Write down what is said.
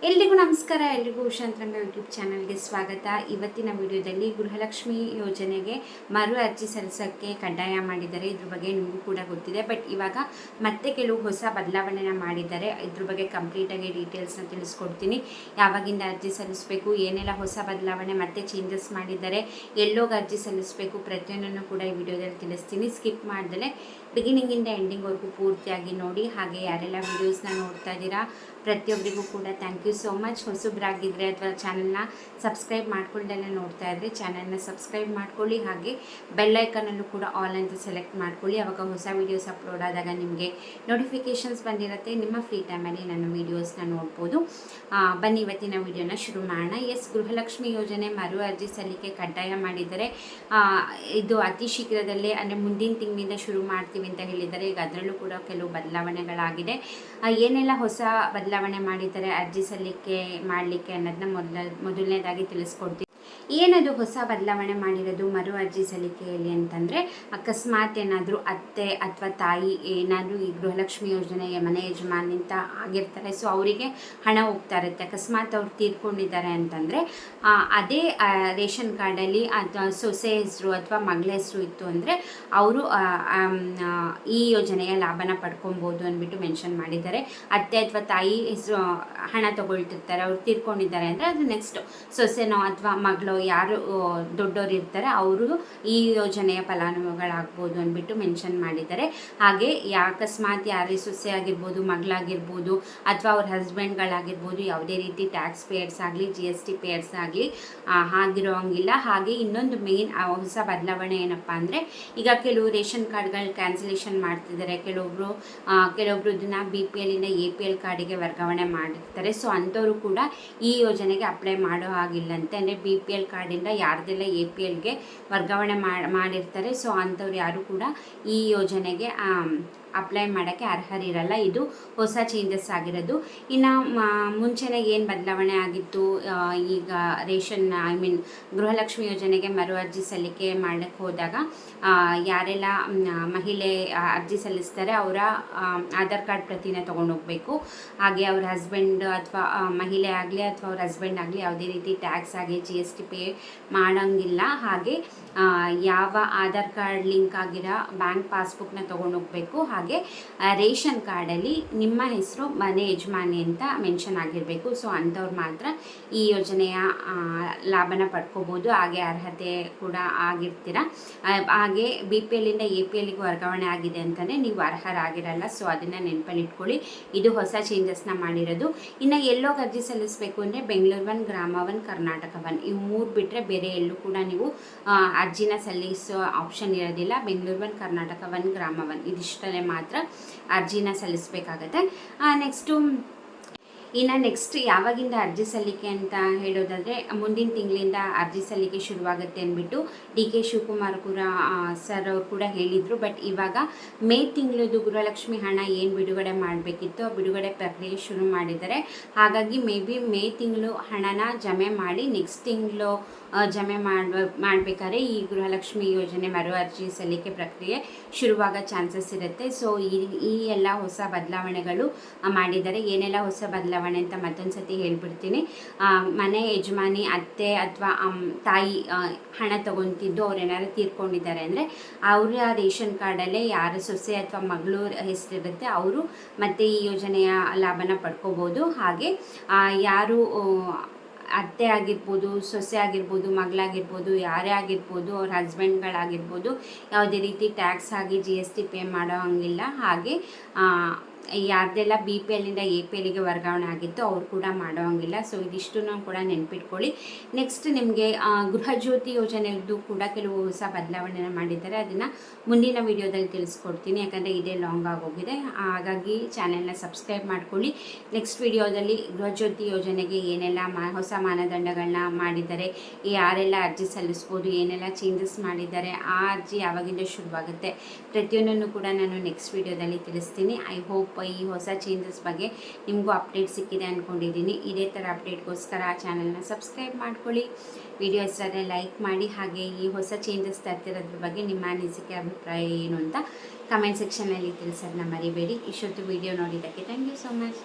ಎಲ್ರಿಗೂ ನಮಸ್ಕಾರ. ಎಲ್ರಿಗೂ ಉಷಾಂತರಂಗ ಯೂಟ್ಯೂಬ್ ಚಾನಲ್ಗೆ ಸ್ವಾಗತ. ಇವತ್ತಿನ ವಿಡಿಯೋದಲ್ಲಿ ಗೃಹಲಕ್ಷ್ಮಿ ಯೋಜನೆಗೆ ಮರು ಅರ್ಜಿ ಸಲ್ಲಿಸೋಕ್ಕೆ ಕಡ್ಡಾಯ ಮಾಡಿದ್ದಾರೆ. ಇದ್ರ ಬಗ್ಗೆ ನಿಮಗೂ ಕೂಡ ಗೊತ್ತಿದೆ. ಬಟ್ ಇವಾಗ ಮತ್ತೆ ಕೆಲವು ಹೊಸ ಬದಲಾವಣೆನ ಮಾಡಿದ್ದಾರೆ. ಇದ್ರ ಬಗ್ಗೆ ಕಂಪ್ಲೀಟಾಗಿ ಡೀಟೇಲ್ಸ್ನ ತಿಳಿಸ್ಕೊಡ್ತೀನಿ. ಯಾವಾಗಿಂದ ಅರ್ಜಿ ಸಲ್ಲಿಸಬೇಕು, ಏನೆಲ್ಲ ಹೊಸ ಬದಲಾವಣೆ ಮತ್ತೆ ಚೇಂಜಸ್ ಮಾಡಿದ್ದಾರೆ, ಎಲ್ಲೋಗಿ ಅರ್ಜಿ ಸಲ್ಲಿಸಬೇಕು, ಪ್ರತಿಯೊಂದನ್ನು ಕೂಡ ಈ ವಿಡಿಯೋದಲ್ಲಿ ತಿಳಿಸ್ತೀನಿ. ಸ್ಕಿಪ್ ಮಾಡ್ದಲೆ ಬಿಗಿನಿಂಗಿಂದ ಎಂಡಿಂಗ್ವರೆಗೂ ಪೂರ್ತಿಯಾಗಿ ನೋಡಿ. ಹಾಗೆ ಯಾರೆಲ್ಲ ವಿಡಿಯೋಸ್ನ ನೋಡ್ತಾ ಇದ್ದೀರಾ ಪ್ರತಿಯೊಬ್ಬರಿಗೂ ಕೂಡ ಥ್ಯಾಂಕ್ ಯು ಸೋ ಮಚ್. ಹೊಸಬ್ರಾಗಿದ್ದರೆ ಅಥವಾ ಚಾನಲ್ನ ಸಬ್ಸ್ಕ್ರೈಬ್ ಮಾಡ್ಕೊಳ್ಳ್ದೆಲ್ಲ ನೋಡ್ತಾ ಇದ್ದರೆ ಚಾನಲ್ನ ಸಬ್ಸ್ಕ್ರೈಬ್ ಮಾಡ್ಕೊಳ್ಳಿ. ಹಾಗೆ ಬೆಲ್ಲೈಕನಲ್ಲೂ ಕೂಡ ಆಲ್ ಅಂತ ಸೆಲೆಕ್ಟ್ ಮಾಡ್ಕೊಳ್ಳಿ. ಆವಾಗ ಹೊಸ ವೀಡಿಯೋಸ್ ಅಪ್ಲೋಡ್ ಆದಾಗ ನಿಮಗೆ ನೋಟಿಫಿಕೇಷನ್ಸ್ ಬಂದಿರುತ್ತೆ. ನಿಮ್ಮ ಫ್ರೀ ಟೈಮಲ್ಲಿ ನನ್ನ ವೀಡಿಯೋಸ್ನ ನೋಡ್ಬೋದು. ಬನ್ನಿ ಇವತ್ತಿನ ವೀಡಿಯೋನ ಶುರು ಮಾಡೋಣ. ಗೃಹಲಕ್ಷ್ಮಿ ಯೋಜನೆ ಮರು ಅರ್ಜಿ ಸಲ್ಲಿಕೆ ಕಡ್ಡಾಯ ಮಾಡಿದ್ದಾರೆ. ಇದು ಅತಿ ಶೀಘ್ರದಲ್ಲೇ ಅಂದರೆ ಮುಂದಿನ ತಿಂಗಳಿಂದ ಶುರು ಮಾಡ್ತೀವಿ ಅಂತ ಹೇಳಿದ್ದಾರೆ. ಈಗ ಅದರಲ್ಲೂ ಕೂಡ ಕೆಲವು ಬದಲಾವಣೆಗಳಾಗಿದೆ. ಏನೆಲ್ಲ ಹೊಸ ಬದಲಾವಣೆ ಮಾಡಿದ್ದಾರೆ ಅರ್ಜಿ ಸಲ್ಲಿಕೆ ಮಾಡಲಿಕ್ಕೆ ಅನ್ನೋದನ್ನ ಮೊದಲನೇದಾಗಿ ತಿಳಿಸ್ಕೊಡ್ತೀವಿ. ಏನದು ಹೊಸ ಬದಲಾವಣೆ ಮಾಡಿರೋದು ಮರು ಅರ್ಜಿ ಸಲ್ಲಿಕೆಯಲ್ಲಿ ಅಂತಂದರೆ, ಅಕಸ್ಮಾತ್ ಏನಾದರೂ ಅತ್ತೆ ಅಥವಾ ತಾಯಿ ಏನಾದರೂ ಈ ಗೃಹಲಕ್ಷ್ಮಿ ಯೋಜನೆಗೆ ಮನೆ ಯಜಮಾನಿ ಅಂತ ಆಗಿರ್ತಾರೆ. ಸೊ ಅವರಿಗೆ ಹಣ ಹೋಗ್ತಾ ಇರುತ್ತೆ. ಅಕಸ್ಮಾತ್ ಅವ್ರು ತೀರ್ಕೊಂಡಿದ್ದಾರೆ ಅಂತಂದರೆ ಅದೇ ರೇಷನ್ ಕಾರ್ಡಲ್ಲಿ ಅಥವಾ ಸೊಸೆ ಹೆಸರು ಅಥವಾ ಮಗಳ ಹೆಸರು ಇತ್ತು ಅಂದರೆ ಅವರು ಈ ಯೋಜನೆಯ ಲಾಭನ ಪಡ್ಕೊಬೋದು ಅಂದ್ಬಿಟ್ಟು ಮೆನ್ಷನ್ ಮಾಡಿದ್ದಾರೆ. ಅತ್ತೆ ಅಥವಾ ತಾಯಿ ಹೆಸರು ಹಣ ತಗೊಳ್ತಿರ್ತಾರೆ, ಅವ್ರು ತೀರ್ಕೊಂಡಿದ್ದಾರೆ ಅಂದರೆ ಅದು ನೆಕ್ಸ್ಟ್ ಸೊಸೆನೋ ಅಥವಾ ಮಗಳು ಯಾರು ದೊಡ್ಡವರು ಇರ್ತಾರೆ ಅವರು ಈ ಯೋಜನೆಯ ಫಲಾನುಭವಿಗಳಾಗ್ಬೋದು ಅಂದ್ಬಿಟ್ಟು ಮೆನ್ಷನ್ ಮಾಡಿದ್ದಾರೆ. ಹಾಗೆ ಅಕಸ್ಮಾತ್ ಯಾರೇ ಸೊಸೆ ಆಗಿರ್ಬೋದು, ಮಗಳಾಗಿರ್ಬೋದು ಅಥವಾ ಅವ್ರ ಹಸ್ಬೆಂಡ್ಗಳಾಗಿರ್ಬೋದು ಯಾವುದೇ ರೀತಿ ಟ್ಯಾಕ್ಸ್ ಪೇಯರ್ಸ್ ಆಗಲಿ GST ಪೇಯರ್ಸ್ ಆಗಲಿ ಆಗಿರೋಂಗಿಲ್ಲ. ಹಾಗೆ ಇನ್ನೊಂದು ಮೇನ್ ಹೊಸ ಬದಲಾವಣೆ ಏನಪ್ಪ ಅಂದರೆ, ಈಗ ಕೆಲವು ರೇಷನ್ ಕಾರ್ಡ್ಗಳು ಕ್ಯಾನ್ಸಲೇಷನ್ ಮಾಡ್ತಿದ್ದಾರೆ. ಕೆಲವೊಬ್ರು ಇದನ್ನ BPL ಇಂದ APL ಕಾರ್ಡಿಗೆ ವರ್ಗಾವಣೆ ಮಾಡಿರ್ತಾರೆ. ಸೊ ಅಂಥವರು ಕೂಡ ಈ ಯೋಜನೆಗೆ ಅಪ್ಲೈ ಮಾಡೋ ಹಾಗಿಲ್ಲಂತೆ. ಅಂದರೆ BPL ಕಾರ್ಡಿಂದ ಯಾರ್ದೆಲ್ಲ APLಗೆ ವರ್ಗಾವಣೆ ಮಾಡಿರ್ತಾರೆ. ಸೊ ಅಂಥವ್ರು ಯಾರು ಕೂಡ ಈ ಯೋಜನೆಗೆ ಅಪ್ಲೈ ಮಾಡೋಕ್ಕೆ ಅರ್ಹರಿರಲ್ಲ. ಇದು ಹೊಸ ಚೇಂಜಸ್ ಆಗಿರೋದು. ಇನ್ನು ಮುಂಚೆನೇ ಏನು ಬದಲಾವಣೆ ಆಗಿತ್ತು, ಈಗ ಗೃಹಲಕ್ಷ್ಮಿ ಯೋಜನೆಗೆ ಮರು ಅರ್ಜಿ ಸಲ್ಲಿಕೆ ಮಾಡಕ್ಕೆ ಹೋದಾಗ ಯಾರೆಲ್ಲ ಮಹಿಳೆ ಅರ್ಜಿ ಸಲ್ಲಿಸ್ತಾರೆ ಅವರ ಆಧಾರ್ ಕಾರ್ಡ್ ಪ್ರತಿನ ತೊಗೊಂಡೋಗ್ಬೇಕು. ಹಾಗೆ ಅವ್ರ ಹಸ್ಬೆಂಡ್ ಅಥವಾ ಮಹಿಳೆ ಆಗಲಿ ಅಥವಾ ಅವ್ರ ಹಸ್ಬೆಂಡ್ ಆಗಲಿ ಯಾವುದೇ ರೀತಿ ಟ್ಯಾಕ್ಸ್ ಆಗಿ GST ಪೇ ಮಾಡೋಂಗಿಲ್ಲ. ಹಾಗೆ ಯಾವ ಆಧಾರ್ ಕಾರ್ಡ್ ಲಿಂಕ್ ಆಗಿರೋ ಬ್ಯಾಂಕ್ ಪಾಸ್ಬುಕ್ನ ತೊಗೊಂಡೋಗ್ಬೇಕು. ಹಾಗೆ ರೇಷನ್ ಕಾರ್ಡಲ್ಲಿ ನಿಮ್ಮ ಹೆಸರು ಮನೆ ಯಜಮಾನಿ ಅಂತ ಮೆನ್ಷನ್ ಆಗಿರಬೇಕು. ಸೊ ಅಂಥವ್ರು ಮಾತ್ರ ಈ ಯೋಜನೆಯ ಲಾಭನ ಪಡ್ಕೋಬೋದು. ಹಾಗೆ ಅರ್ಹತೆ ಕೂಡ ಆಗಿರ್ತೀರ. ಹಾಗೆ BPL ಇಂದ APLಗೆ ವರ್ಗಾವಣೆ ಆಗಿದೆ ಅಂತಲೇ ನೀವು ಅರ್ಹರಾಗಿರಲ್ಲ. ಸೊ ಅದನ್ನು ನೆನಪಲ್ಲಿ ಇಟ್ಕೊಳ್ಳಿ. ಇದು ಹೊಸ ಚೇಂಜಸ್ನ ಮಾಡಿರೋದು. ಇನ್ನು ಎಲ್ಲೋಗಿ ಅರ್ಜಿ ಸಲ್ಲಿಸಬೇಕು ಅಂದರೆ ಬೆಂಗಳೂರು 1, ಗ್ರಾಮ 1, ಕರ್ನಾಟಕ 1 ಇವು 3 ಬಿಟ್ಟರೆ ಬೇರೆ ಎಲ್ಲೂ ಕೂಡ ನೀವು ಅರ್ಜಿನ ಸಲ್ಲಿಸೋ ಆಪ್ಷನ್ ಇರೋದಿಲ್ಲ. ಬೆಂಗಳೂರು 1, ಕರ್ನಾಟಕ 1, ಗ್ರಾಮ 1 ಇದಿಷ್ಟಲ್ಲೇ ಮಾತ್ರ ಅರ್ಜಿನ ಸಲ್ಲಿಸಬೇಕಾಗತ್ತೆ. ನೆಕ್ಸ್ಟ್ ಯಾವಾಗಿಂದ ಅರ್ಜಿ ಸಲ್ಲಿಕೆ ಅಂತ ಹೇಳೋದಾದರೆ, ಮುಂದಿನ ತಿಂಗಳಿಂದ ಅರ್ಜಿ ಸಲ್ಲಿಕೆ ಶುರುವಾಗುತ್ತೆ ಅಂದ್ಬಿಟ್ಟು DK ಶಿವಕುಮಾರ್ ಸರ್ ಅವರು ಕೂಡ ಹೇಳಿದರು. ಬಟ್ ಇವಾಗ ಮೇ ತಿಂಗಳದು ಗೃಹಲಕ್ಷ್ಮಿ ಹಣ ಏನು ಬಿಡುಗಡೆ ಮಾಡಬೇಕಿತ್ತು ಆ ಬಿಡುಗಡೆ ಪ್ರಕ್ರಿಯೆ ಶುರು ಮಾಡಿದ್ದಾರೆ. ಹಾಗಾಗಿ ಮೇ ತಿಂಗಳು ಹಣನ ಜಮೆ ಮಾಡಿ ನೆಕ್ಸ್ಟ್ ತಿಂಗಳು ಜಮೆ ಮಾಡಬೇಕಾದ್ರೆ ಈ ಗೃಹಲಕ್ಷ್ಮಿ ಯೋಜನೆ ಮರು ಅರ್ಜಿ ಸಲ್ಲಿಕೆ ಪ್ರಕ್ರಿಯೆ ಶುರುವಾಗ ಚಾನ್ಸಸ್ ಇರುತ್ತೆ. ಸೊ ಈ ಎಲ್ಲ ಹೊಸ ಬದಲಾವಣೆಗಳು ಮಾಡಿದ್ದಾರೆ. ಏನೆಲ್ಲ ಹೊಸ ಬದಲಾವಣೆ ಅಂತ ಮತ್ತೊಂದು ಸತಿ ಹೇಳ್ಬಿಡ್ತೀನಿ. ಮನೆ ಯಜಮಾನಿ ಅತ್ತೆ ಅಥವಾ ತಾಯಿ ಹಣ ತಗೊತಿದ್ದು ಅವ್ರು ಏನಾದ್ರು ತೀರ್ಕೊಂಡಿದ್ದಾರೆ ಅಂದರೆ ಅವರ ರೇಷನ್ ಕಾರ್ಡಲ್ಲೇ ಯಾರು ಸೊಸೆ ಅಥವಾ ಮಗಳು ಹೆಸರಿರುತ್ತೆ ಅವರು ಮತ್ತೆ ಈ ಯೋಜನೆಯ ಲಾಭನ ಪಡ್ಕೋಬೋದು. ಹಾಗೆ ಯಾರು ಅತ್ತೆ ಆಗಿರ್ಬೋದು, ಸೊಸೆ ಆಗಿರ್ಬೋದು, ಮಗಳಾಗಿರ್ಬೋದು, ಯಾರೇ ಆಗಿರ್ಬೋದು, ಅವ್ರ ಹಸ್ಬೆಂಡ್ಗಳಾಗಿರ್ಬೋದು ಯಾವುದೇ ರೀತಿ ಟ್ಯಾಕ್ಸ್ ಆಗಿ GST ಪೇ ಮಾಡೋ ಹಂಗಿಲ್ಲ. ಹಾಗೆ ಯಾರ್ದೆಲ್ಲ BPL ಇಂದ APLಗೆ ವರ್ಗಾವಣೆ ಆಗಿತ್ತು ಅವ್ರು ಕೂಡ ಮಾಡೋ ಹಂಗಿಲ್ಲ. ಸೊ ಇದಿಷ್ಟನ್ನು ಕೂಡ ನೆನ್ಪಿಟ್ಕೊಳ್ಳಿ. ನೆಕ್ಸ್ಟ್ ನಿಮಗೆ ಗೃಹಜ್ಯೋತಿ ಯೋಜನೆಯದ್ದು ಕೂಡ ಕೆಲವು ಹೊಸ ಬದಲಾವಣೆನ ಮಾಡಿದ್ದಾರೆ. ಅದನ್ನು ಮುಂದಿನ ವೀಡಿಯೋದಲ್ಲಿ ತಿಳಿಸ್ಕೊಡ್ತೀನಿ. ಯಾಕಂದರೆ ಇದೇ ಲಾಂಗ್ ಆಗೋಗಿದೆ. ಹಾಗಾಗಿ ಚಾನೆಲ್ನ ಸಬ್ಸ್ಕ್ರೈಬ್ ಮಾಡ್ಕೊಳ್ಳಿ. ನೆಕ್ಸ್ಟ್ ವಿಡಿಯೋದಲ್ಲಿ ಗೃಹಜ್ಯೋತಿ ಯೋಜನೆಗೆ ಏನೆಲ್ಲ ಹೊಸ ಮಾನದಂಡಗಳನ್ನ ಮಾಡಿದ್ದಾರೆ, ಯಾರೆಲ್ಲ ಅರ್ಜಿ ಸಲ್ಲಿಸ್ಬೋದು, ಏನೆಲ್ಲ ಚೇಂಜಸ್ ಮಾಡಿದ್ದಾರೆ, ಆ ಅರ್ಜಿ ಯಾವಾಗಿಂದ ಶುರುವಾಗುತ್ತೆ ಪ್ರತಿಯೊಂದನ್ನು ಕೂಡ ನಾನು ನೆಕ್ಸ್ಟ್ ವಿಡಿಯೋದಲ್ಲಿ ತಿಳಿಸ್ತೀನಿ. ಐ ಹೋಪ್ ಈ ಹೊಸ ಚೇಂಜಸ್ ಬಗ್ಗೆ ನಿಮಗೂ ಅಪ್ಡೇಟ್ ಸಿಕ್ಕಿದೆ ಅಂದ್ಕೊಂಡಿದ್ದೀನಿ. ಇದೇ ಥರ ಅಪ್ಡೇಟ್ಗೋಸ್ಕರ ಚಾನಲ್ನ ಸಬ್ಸ್ಕ್ರೈಬ್ ಮಾಡ್ಕೊಳ್ಳಿ. ವಿಡಿಯೋ ಇಷ್ಟೇ ಲೈಕ್ ಮಾಡಿ. ಹಾಗೆ ಈ ಹೊಸ ಚೇಂಜಸ್ ತರ್ತಿರೋದ್ರ ಬಗ್ಗೆ ನಿಮ್ಮ ಅನಿಸಿಕೆ ಅಭಿಪ್ರಾಯ ಏನು ಅಂತ ಕಮೆಂಟ್ ಸೆಕ್ಷನಲ್ಲಿ ತಿಳಿಸೋದನ್ನ ಮರಿಬೇಡಿ. ಇಷ್ಟೊತ್ತು ವಿಡಿಯೋ ನೋಡಿದ್ದಕ್ಕೆ ಥ್ಯಾಂಕ್ ಯು ಸೋ ಮಚ್.